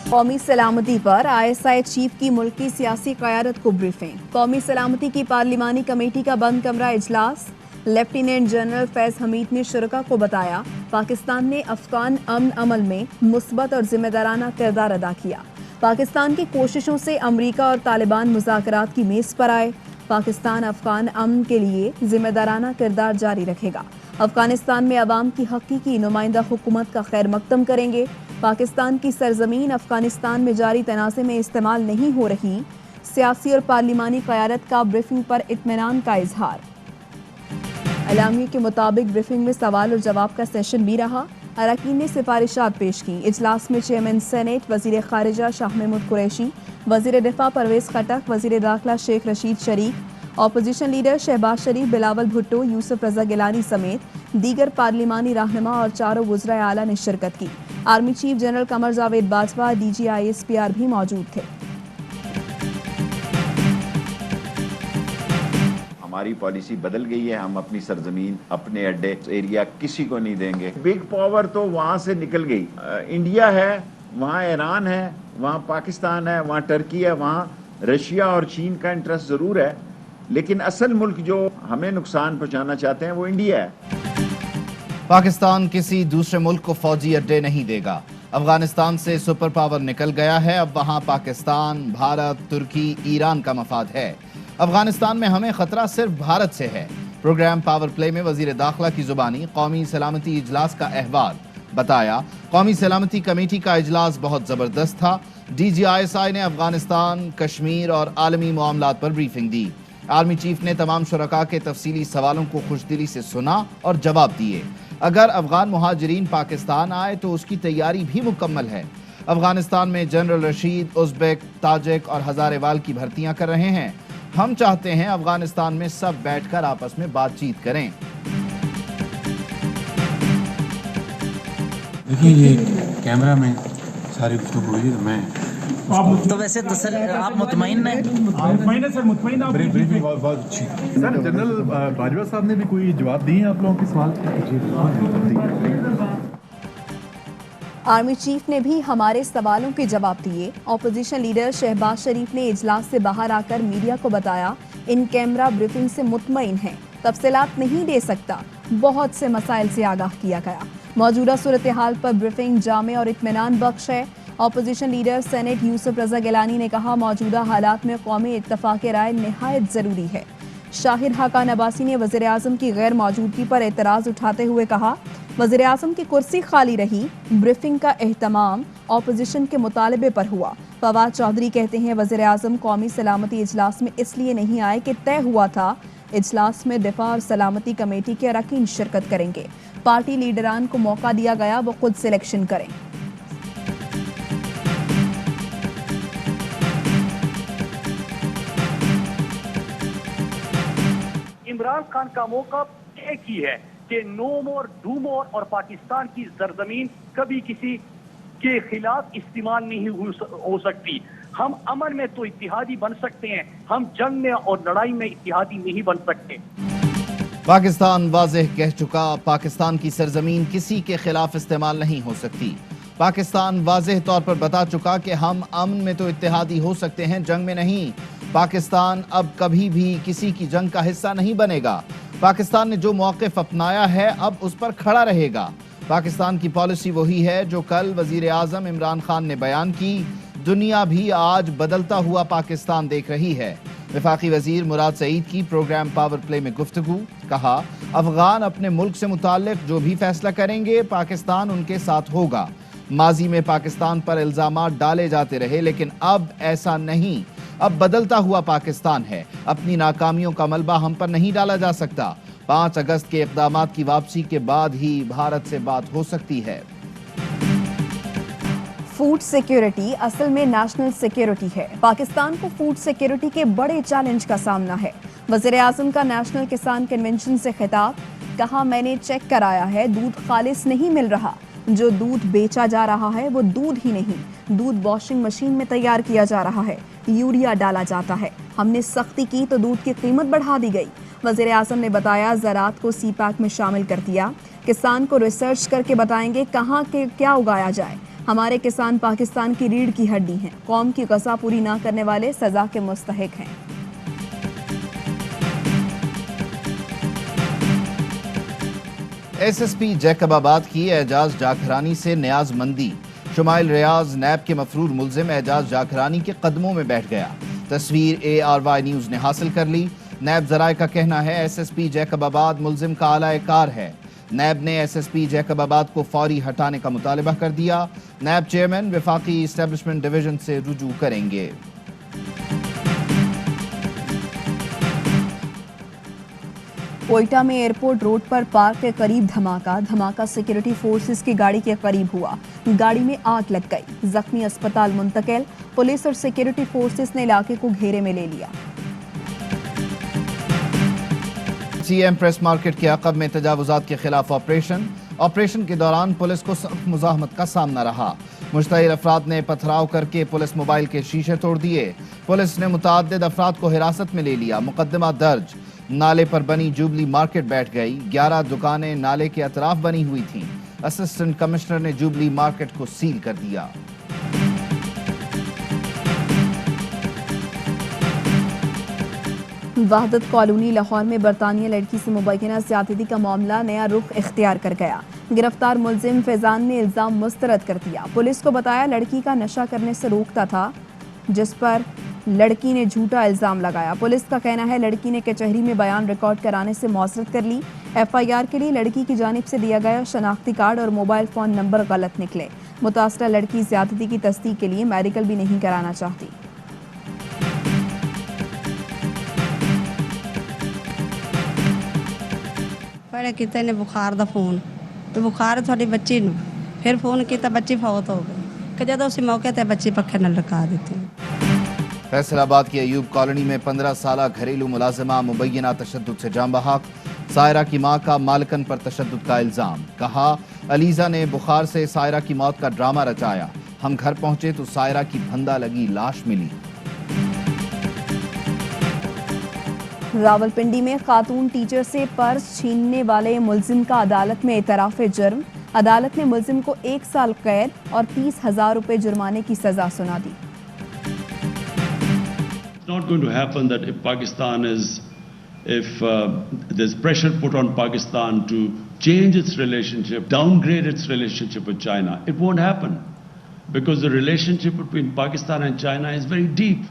قومی سلامتی پر ISI chief کی ملکی سیاسی قیادت کو بریفنگ۔ قومی سلامتی کی پارلیمانی کمیٹی کا بند کمرہ اجلاس۔ لیفٹیننٹ جنرل فیض حمید نے شرکاء کو بتایا پاکستان نے افغان امن عمل میں مثبت اور ذمہ دارانہ کردار ادا کیا۔ پاکستان کی کوششوں سے امریکہ اور طالبان مذاکرات کی میز پر آئے۔ پاکستان افغان امن کے لیے ذمہ دارانہ کردار جاری رکھے گا۔ افغانستان میں عوام کی حقیقی نمائندہ حکومت کا خیر مقدم کریں گے۔ پاکستان کی سرزمین افغانستان میں جاری تنازع میں استعمال نہیں ہو رہی۔ سیاسی اور پارلیمانی قیادت کا بریفنگ پر اطمینان کا اظہار۔ اعلامیے کے مطابق بریفنگ میں سوال اور جواب کا سیشن بھی رہا۔ اراکین نے سفارشات پیش کی۔ اجلاس میں چیئرمین سینیٹ وزیر خارجہ شاہ محمود قریشی، وزیر دفاع پرویز خٹک، وزیر داخلہ شیخ رشید شریف، اپوزیشن لیڈر شہباز شریف، بلاول بھٹو، یوسف رضا گیلانی سمیت دیگر پارلیمانی رہنما اور چاروں وزرائے اعلیٰ نے شرکت کی۔ Army chief general Qamar Javed Bajwa, DG ISPR بھی موجود تھے۔ ہماری پالیسی بدل گئی ہے، ہم اپنی سرزمین، اپنے اڈے، ایریا کسی کو نہیں دیں گے۔ بگ پاور تو وہاں سے نکل گئی، انڈیا ہے، وہاں ایران ہے، وہاں پاکستان ہے، وہاں ٹرکی ہے، وہاں رشیا اور چین کا انٹرسٹ ضرور ہے، لیکن اصل ملک جو ہمیں نقصان پہنچانا چاہتے ہیں وہ انڈیا ہے۔ پاکستان کسی دوسرے ملک کو فوجی اڈے نہیں دے گا۔ افغانستان سے سپر پاور نکل گیا ہے، اب وہاں پاکستان، بھارت، ترکی، ایران کا مفاد ہے۔ افغانستان میں ہمیں خطرہ صرف بھارت سے ہے۔ پروگرام پاور پلے میں وزیر داخلہ کی زبانی قومی سلامتی اجلاس کا احوال بتایا۔ قومی سلامتی کمیٹی کا اجلاس بہت زبردست تھا۔ DG ISI نے افغانستان، کشمیر اور عالمی معاملات پر بریفنگ دی۔ آرمی چیف نے تمام شرکاء کے تفصیلی سوالوں کو خوشدلی سے سنا اور جواب دیے۔ اگر افغان مہاجرین پاکستان آئے تو اس کی تیاری بھی مکمل ہے۔ افغانستان میں جنرل رشید، ازبک، تاجک اور ہزارے وال کی بھرتیاں کر رہے ہیں۔ ہم چاہتے ہیں افغانستان میں سب بیٹھ کر آپس میں بات چیت کریں۔ دیکھیں یہ کیمرہ میں ساری گفتگو ہوئی تو میں تو ویسے آپ مطمئن ہیں؟ مطمئن آپ بریفنگ بہت اچھی۔ سر جنرل باجوہ صاحب نے بھی کوئی جواب دیے ہیں آپ لوگوں کے سوال کے؟ آرمی چیف نے بھی ہمارے سوالوں کے جواب دیے۔ اپوزیشن لیڈر شہباز شریف نے اجلاس سے باہر آ کر میڈیا کو بتایا ان کیمرہ بریفنگ سے مطمئن ہیں، تفصیلات نہیں دے سکتا، بہت سے مسائل سے آگاہ کیا گیا۔ موجودہ صورتحال پر بریفنگ جامع اور اطمینان بخش ہے۔ اپوزیشن لیڈر سینیٹ یوسف رضا گیلانی نے کہا موجودہ حالات میں قومی اتفاق رائے نہایت ضروری ہے۔ شاہد حقان عباسی نے وزیر اعظم کی غیر موجودگی پر اعتراض اٹھاتے ہوئے کہا وزیر اعظم کی کرسی خالی رہی، بریفنگ کا اہتمام اپوزیشن کے مطالبے پر ہوا۔ فواد چودھری کہتے ہیں وزیر اعظم قومی سلامتی اجلاس میں اس لیے نہیں آئے کہ طے ہوا تھا اجلاس میں دفاع اور سلامتی کمیٹی کے اراکین شرکت کریں گے، پارٹی لیڈران کو موقع دیا گیا وہ خود سلیکشن کریں۔ عمران خان کا موقع ایک ہی ہے کہ نو مور ڈو مور، اور پاکستان کی سرزمین کبھی کسی کے خلاف استعمال نہیں ہو سکتی۔ ہم امن میں تو اتحادی بن سکتے ہیں، ہم جنگ میں اور لڑائی میں اتحادی نہیں بن سکتے۔ پاکستان واضح کہہ چکا پاکستان کی سرزمین کسی کے خلاف استعمال نہیں ہو سکتی۔ پاکستان واضح طور پر بتا چکا کہ ہم امن میں تو اتحادی ہو سکتے ہیں، جنگ میں نہیں۔ پاکستان اب کبھی بھی کسی کی جنگ کا حصہ نہیں بنے گا۔ پاکستان نے جو موقف اپنایا ہے اب اس پر کھڑا رہے گا۔ پاکستان کی پالیسی وہی ہے جو کل وزیر اعظم عمران خان نے بیان کی۔ دنیا بھی آج بدلتا ہوا پاکستان دیکھ رہی ہے۔ وفاقی وزیر مراد سعید کی پروگرام پاور پلے میں گفتگو، کہا افغان اپنے ملک سے متعلق جو بھی فیصلہ کریں گے پاکستان ان کے ساتھ ہوگا۔ ماضی میں پاکستان پر الزامات ڈالے جاتے رہے لیکن اب ایسا نہیں، اب بدلتا ہوا پاکستان ہے۔ اپنی ناکامیوں کا ملبہ ہم پر نہیں ڈالا جا سکتا۔ 5 اگست کے اقدامات کی واپسی کے بعد ہی بھارت سے بات ہو سکتی ہے۔ فوڈ سیکیورٹی اصل میں نیشنل سیکیورٹی ہے۔ پاکستان کو فوڈ سیکیورٹی کے بڑے چیلنج کا سامنا ہے۔ وزیر اعظم کا نیشنل کسان کنونشن سے خطاب، کہا میں نے چیک کرایا ہے، دودھ خالص نہیں مل رہا، جو دودھ بیچا جا رہا ہے وہ دودھ ہی نہیں، دودھ واشنگ مشین میں تیار کیا جا رہا ہے، یوریا ڈالا جاتا ہے۔ ہم نے سختی کی تو دودھ کی قیمت بڑھا دی گئی۔ وزیر اعظم نے بتایا زراعت کو سی پیک میں شامل کر دیا، کسان کو ریسرچ کر کے بتائیں گے کہاں کے کیا اگایا جائے۔ हमारे किसान पाकिस्तान की रीढ़ की हड्डी हैं। कौम की ग़ज़ा पूरी ना करने वाले सज़ा के मुस्तहिक हैं। एसएसपी जैकबाबाद की एजाज जाखरानी से न्याज मंदी। शुमाइल रियाज नैब के मफरूर मुल्जिम एजाज जाखरानी के कदमों में बैठ गया। तस्वीर ARY न्यूज़ ने हासिल कर ली। नैब ज़राए का कहना है एसएसपी जैकबाबाद मुल्जिम का आला कार है। नैब ने एसएसपी जैकबाबाद को फौरी हटाने का मुतालबा कर दिया। नैब चेयरमैन वफाकी इस्टेब्लिशमेंट डिवीजन से रुजू करेंगे। कोयटा में एयरपोर्ट रोड पर पार्क के करीब धमाका सिक्योरिटी फोर्सेस की गाड़ी के करीब हुआ। गाड़ी में आग लग गई। जख्मी अस्पताल मुंतकिल। पुलिस और सिक्योरिटी फोर्सेस ने इलाके को घेरे में ले लिया। CM प्रेस मार्केट के अक़ब में तजावुज़ात के खिलाफ ऑपरेशन के दौरान पुलिस को सख्त मुज़ाहमत का सामना रहा। मुश्तहिर अफराद ने पथराव करके पुलिस मोबाइल के शीशे तोड़ दिए। पुलिस ने मुतअद्दिद अफराद को हिरासत में ले लिया। मुकदमा दर्ज। नाले पर बनी जुबली मार्केट बैठ गई। 11 दुकानें नाले के अतराफ बनी हुई थीं। असिस्टेंट कमिश्नर ने जुबली मार्केट को सील कर दिया। वहदत कॉलोनी लाहौर में बरतानिया लड़की से मुबैना ज़्यादती का मामला नया रुख इख्तियार कर गया। गिरफ्तार मुल्जिम फैजान ने इल्ज़ाम मुस्तरद कर दिया। पुलिस को बताया लड़की का नशा करने से रोकता था, जिस पर लड़की ने झूठा इल्ज़ाम लगाया। पुलिस का कहना है लड़की ने कचहरी में बयान रिकॉर्ड कराने से मौजरत कर ली। FIR के लिए लड़की की जानिब से दिया गया शनाख्ती कार्ड और मोबाइल फ़ोन नंबर गलत निकले। मुतासरा लड़की ज़्यादती की तस्दीक के लिए मेडिकल भी नहीं कराना चाहती। पहले किते ने बुखार दा फोन तो बुखार थोड़ी बच्ची नू फिर फोन किया बच्ची फौत हो गई कि जब उस मौके ते बच्ची पखे न लगा देती। फैसलाबाद की अयूब कॉलोनी में 15 साला घरेलू मुलाजिमा मुबैना तशद्दुद से जाम बहक। सायरा की मां का मालिकन पर तशद्दुद का इल्ज़ाम। कहा अलीज़ा ने बुखार से सायरा की मौत का ड्रामा रचाया। हम घर पहुंचे तो सायरा की फंदा लगी लाश मिली। रावलपिंडी में खातून टीचर से पर्स छीनने वाले मुल्जिम का अदालत में एतराफ़ जुर्म। अदालत ने मुल्जिम को 1 साल कैद और 30,000 रुपए जुर्माने की सजा सुना दी। It's not going to happen that if there's pressure put on Pakistan to change its relationship, downgrade its relationship with China, it won't happen because the relationship between Pakistan and China is very deep.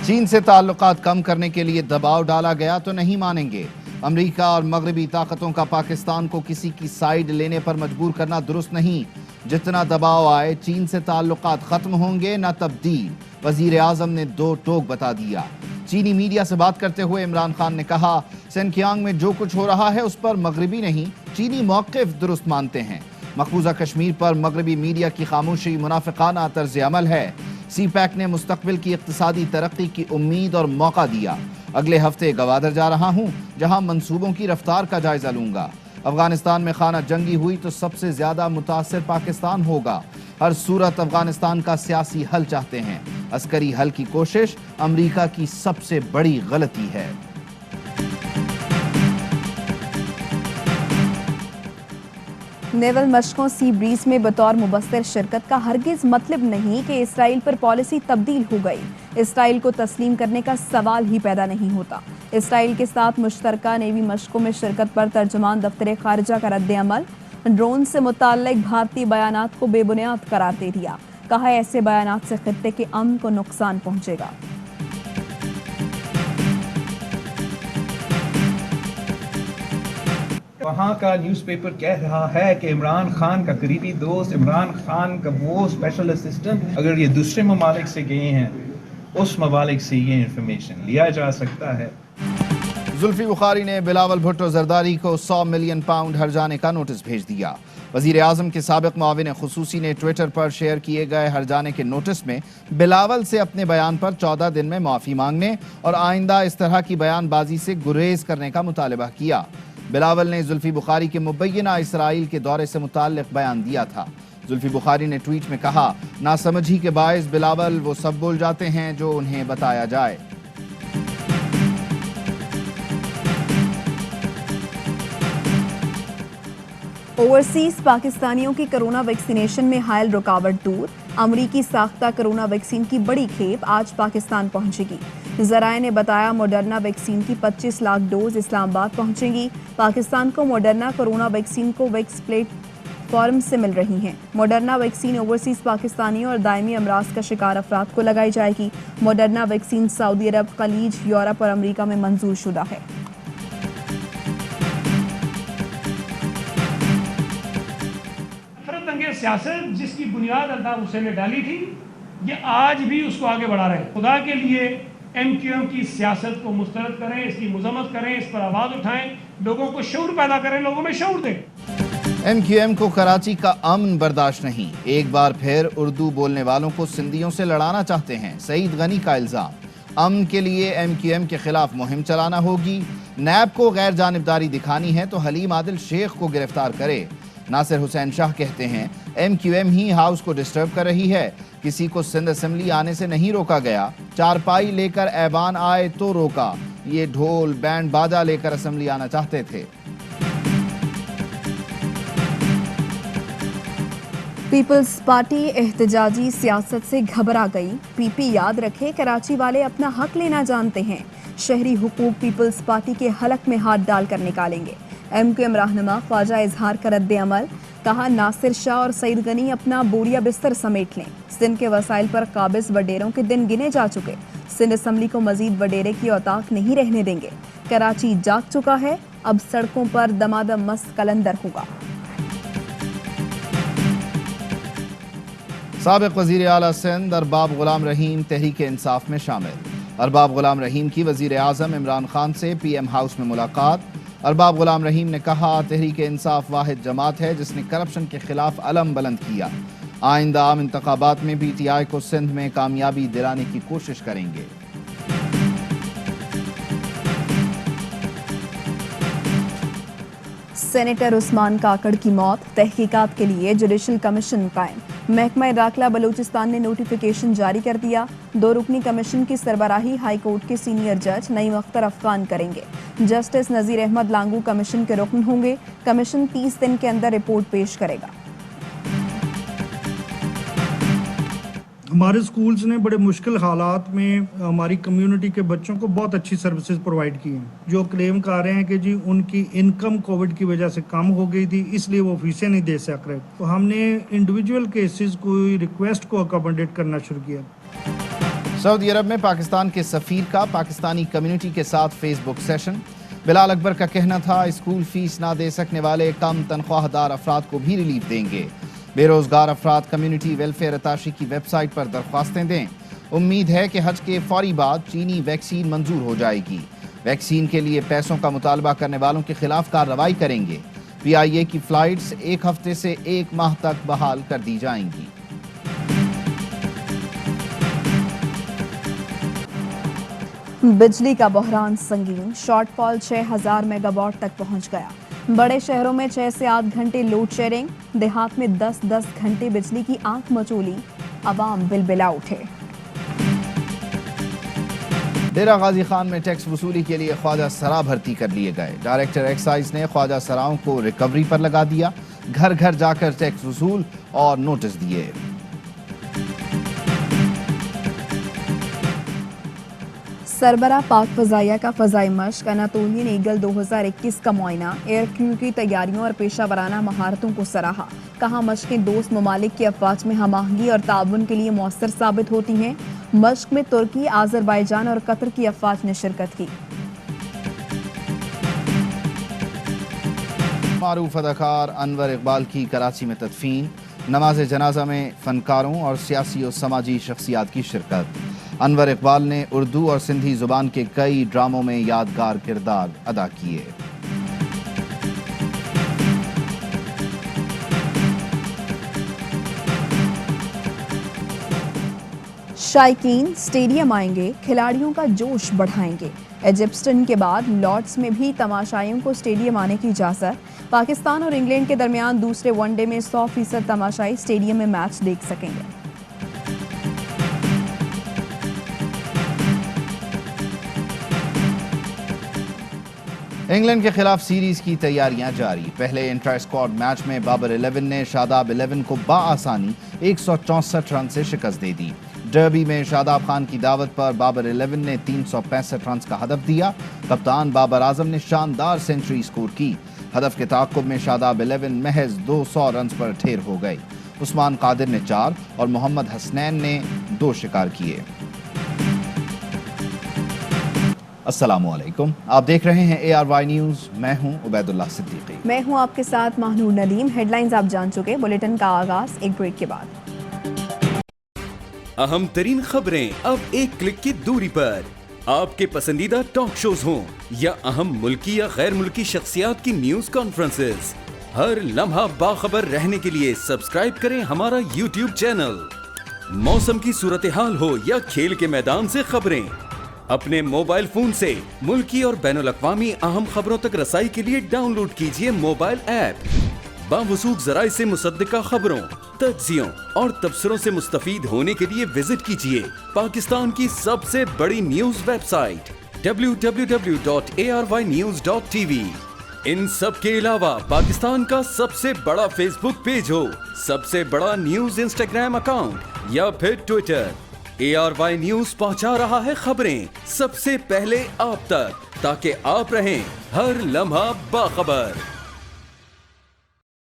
चीन से ताल्लुकात कम करने के लिए दबाव डाला गया तो नहीं मानेंगे। अमेरिका और मगरबी ताकतों का पाकिस्तान को किसी की साइड लेने पर मजबूर करना दुरुस्त नहीं। जितना दबाव आए चीन से ताल्लुकात खत्म होंगे न तब्दील। वजीर आजम ने 2 टोक बता दिया। चीनी मीडिया से बात करते हुए इमरान खान ने कहा सिनकियांग में जो कुछ हो रहा है उस पर मगरबी नहीं चीनी मौक़िफ़ दुरुस्त मानते हैं। मकबूजा कश्मीर पर मगरबी मीडिया की खामोशी मुनाफिकाना तर्ज अमल है। CPEC ने मुस्तकबिल की इक्तिसादी तरक्की की उम्मीद और मौका दिया। अगले हफ्ते गवादर जा रहा हूँ जहाँ मंसूबों की रफ्तार का जायजा लूंगा। अफगानिस्तान में खाना जंगी हुई तो सबसे ज्यादा मुतासिर पाकिस्तान होगा। हर सूरत अफगानिस्तान का सियासी हल चाहते हैं। अस्करी हल की कोशिश अमेरिका की सबसे बड़ी गलती है। नेवल मशकों सी ब्रीज में बतौर मुबस्सिर शिरकत का हरगिज मतलब नहीं कि इसराइल पर पॉलिसी तब्दील हो गई। इसराइल को तस्लीम करने का सवाल ही पैदा नहीं होता। इसराइल के साथ मुश्तरका नेवी मशकों में शिरकत पर तर्जुमान दफ्तर खारजा का रद्द अमल। ड्रोन से मुताल्लिक भारतीय बयानात को बेबुनियाद करार दे दिया। कहा ऐसे बयानात से खित्ते के अमन को नुकसान पहुंचेगा। वहाँ का न्यूज़पेपर कह रहा है कि इमरान खान का करीबी दोस्त, इमरान खान का वो स्पेशल असिस्टेंट, अगर ये दूसरे ममालिक से गए हैं उस ममालिक से ये इंफॉर्मेशन लिया जा सकता है। जुल्फी बुखारी ने बिलावल भुट्टो जरदारी को 100 मिलियन पाउंड हर्जाने का नोटिस भेज दिया। वजीर आजम के साबिक मुआविन खुसूसी ने ट्विटर पर शेयर किए गए हर्जाने के नोटिस में बिलावल से अपने बयान पर 14 दिन में माफ़ी मांगने और आइंदा इस तरह की बयानबाजी से गुरेज करने का मुतालबा किया। बिलावल ने जुल्फी बुखारी के मुबैना इसराइल के दौरे से मुताल्लिक बयान दिया था। जुल्फी बुखारी ने ट्वीट में कहा नासमझी के बायस बिलावल वो सब बोल जाते हैं जो उन्हें बताया जाए। ओवरसीज पाकिस्तानियों की कोरोना वैक्सीनेशन में हायल रुकावट दूर। अमरीकी साख्ता कोरोना वैक्सीन की बड़ी खेप आज पाकिस्तान पहुंचेगी। ज़राए ने बताया मोडर्ना वैक्सीन की 25 लाख डोज इस्लामाबाद पहुंचेंगी। पाकिस्तान को मोडर्ना कोरोना वैक्सीन को वैक्स प्लेटफॉर्म से मिल रही हैं। मोडर्ना वैक्सीन ओवरसीज पाकिस्तानियों और दायमी अमराज का शिकार अफराद को लगाई जाएगी। मोडर्ना वैक्सीन सऊदी अरब, खलीज, यूरोप और अमरीका में मंजूर शुदा है। सियासत जिसकी बुनियाद अल्ताफ हुसैन ने डाली थी, ये आज भी उसको आगे बढ़ा रहे हैं। खुदा के लिए MQM की सियासत को मुस्तरद करें, इसकी मजम्मत करें, इस पर आवाज़ उठाएं, लोगों को शऊर पैदा करें, लोगों में शऊर दें। MQM को कराची का अमन बर्दाश्त नहीं। एक बार फिर उर्दू बोलने वालों को सिंधियों से लड़ाना चाहते हैं, सईद गनी का इल्ज़ाम। अमन के लिए MQM के खिलाफ मुहिम चलाना होगी। नैब को गैर जानिबदारी दिखानी है तो हलीम आदिल शेख को गिरफ्तार करे। नासिर हुसैन शाह कहते हैं MQM ही हाउस को डिस्टर्ब कर रही है। किसी को सिंध असेंबली आने से नहीं रोका गया। चारपाई लेकर ऐवान आए तो रोका। ये ढोल बैंड बाजा लेकर असेंबली आना चाहते थे। पीपल्स पार्टी एहतजाजी सियासत से घबरा गई। PP याद रखे, कराची वाले अपना हक लेना जानते हैं। शहरी हुकूक पीपल्स पार्टी के हलक में हाथ डालकर निकालेंगे। MQM रहनुमा ख्वाजा इजहार का रद्द अमल। कहा नासिर शाह और सईद गनी अपना बोरिया बिस्तर समेट लें। सिंध के वसाइल पर काबिज वडेरों के दिन गिने जा चुके। सिंध असम्बली को मजीद वडेरे की औताक नहीं रहने देंगे। कराची जाग चुका है, अब सड़कों पर दमादम मस्त कलंदर होगा। साबिक वज़ीर आला सिंध अरबाब गुलाम रहीम तहरीक इंसाफ में शामिल। अरबाब गुलाम रहीम की वज़ीर आज़म इमरान खान से PM हाउस में मुलाकात। अरबाब गुलाम रहीम ने कहा तहरीक इंसाफ वाहिद जमात है जिसने करप्शन के खिलाफ अलम बुलंद किया। आइंदा आम इंतखाबात में PTI को सिंध में कामयाबी दिलाने की कोशिश करेंगे। सेनेटर उस्मान काकड़ की मौत, तहकीकात के लिए जुडिशल कमीशन कायम। महकमा दाखिला बलूचिस्तान ने नोटिफिकेशन जारी कर दिया। 2 रुकनी कमीशन की सरबराही हाई कोर्ट के सीनियर जज नईम अख्तर अफगान करेंगे। जस्टिस नज़ीर अहमद लांगू कमीशन के रुकन होंगे। कमीशन 30 दिन के अंदर रिपोर्ट पेश करेगा। हमारे स्कूल्स ने बड़े मुश्किल हालात में हमारी कम्युनिटी के बच्चों को बहुत अच्छी सर्विसेज प्रोवाइड की हैं। जो क्लेम कर रहे हैं कि जी उनकी इनकम कोविड की वजह से कम हो गई थी इसलिए वो फीसें नहीं दे सक रहे, तो हमने इंडिविजुअल केसेस को रिक्वेस्ट को अकोमोडेट करना शुरू किया। सऊदी अरब में पाकिस्तान के सफीर का पाकिस्तानी कम्युनिटी के साथ फेसबुक सेशन। बिलाल अकबर का कहना था स्कूल फीस ना दे सकने वाले कम तनख्वाहदार अफराद को भी रिलीफ देंगे। बेरोजगार अफराद कम्युनिटी वेलफेयर अताशी की वेबसाइट पर दरख्वास्तें दें। उम्मीद है कि हज के फौरी बाद चीनी वैक्सीन मंजूर हो जाएगी। वैक्सीन के लिए पैसों का मुतालबा करने वालों के खिलाफ कार्रवाई करेंगे। PIA की फ्लाइट्स 1 हफ्ते से 1 माह तक बहाल कर दी जाएंगी। बिजली का बहरान संगीन, शॉर्टफॉल 6000 मेगावाट तक पहुंच गया। बड़े शहरों में 6 से 8 घंटे लोड शेयरिंग, देहात में 10-10 घंटे बिजली की आंख मचोली, अवाम बिलबिला उठे। डेरा गाजी खान में टैक्स वसूली के लिए ख्वाजा सरा भर्ती कर लिए गए। डायरेक्टर एक्साइज ने ख्वाजा सराओं को रिकवरी पर लगा दिया। घर घर जाकर टैक्स वसूल और नोटिस दिए। सरबरा पाक फजाइया का फजाई मश्क, अनातोलियन ईगल 2021 का मुआयना, एयर क्रू की तैयारियों और पेशा वराना महारतों को सराहा। कहा मश्कें दोस्त ममालिक की अफवाज में हमाहंगी और ताउन के लिए मौसर साबित होती हैं। मश्क में तुर्की, आज़रबाईजान और कतर की अफवाज ने शिरकत की। मारूफ अदाकार अनवर इकबाल की कराची में तदफीन। नमाज जनाजा में फनकारों और सियासी और समाजी शख्सियात की शिरकत। अनवर इकबाल ने उर्दू और सिंधी जुबान के कई ड्रामों में यादगार किरदार अदा किए। शायकीन स्टेडियम आएंगे, खिलाड़ियों का जोश बढ़ाएंगे। एजिप्टन के बाद लॉर्ड्स में भी तमाशाइयों को स्टेडियम आने की इजाज़त। पाकिस्तान और इंग्लैंड के दरमियान दूसरे वनडे में 100% तमाशाई स्टेडियम में मैच देख सकेंगे। انگلینڈ کے خلاف سیریز کی تیاریاں جاری. پہلے انٹرا اسکواڈ میچ میں بابر 11 نے شاداب 11 کو بآسانی 164 رن سے شکست دے دی. ڈربی میں شاداب خان کی دعوت پر بابر 11 نے 365 رنز کا ہدف دیا. کپتان بابر اعظم نے شاندار سینچری سکور کی. ہدف کے تعاقب میں شاداب 11 محض 200 رنز پر ڈھیر ہو گئے. عثمان قادر نے 4 اور محمد حسنین نے 2 شکار کیے. السلام علیکم، آپ دیکھ رہے ہیں ARY نیوز. میں ہوں عبید اللہ صدیقی. میں ہوں آپ کے ساتھ ماہنور ندیم. ہیڈ لائنز آپ جان چکے. بلیٹن کا آغاز ایک بریک کے بعد. اہم ترین خبریں اب ایک کلک کی دوری پر. آپ کے پسندیدہ ٹاک شوز ہوں یا اہم ملکی یا غیر ملکی شخصیات کی نیوز کانفرنسز، ہر لمحہ باخبر رہنے کے لیے سبسکرائب کریں ہمارا YouTube چینل. موسم کی صورتحال ہو یا کھیل کے میدان سے خبریں، اپنے موبائل فون سے ملکی اور بین الاقوامی اہم خبروں تک رسائی کے لیے ڈاؤن لوڈ کیجیے موبائل ایپ. باوثوق ذرائع سے مصدقہ خبروں، تجزیوں اور تبصروں سے مستفید ہونے کے لیے وزٹ کیجیے پاکستان کی سب سے بڑی نیوز ویب سائٹ www.arynews.tv. ان سب کے علاوہ پاکستان کا سب سے بڑا فیس بک پیج ہو، سب سے بڑا نیوز انسٹاگرام اکاؤنٹ یا پھر ٹویٹر، ARY نیوز پہنچا رہا ہے خبریں سب سے پہلے آپ تک، تاکہ آپ رہیں ہر لمحہ باخبر.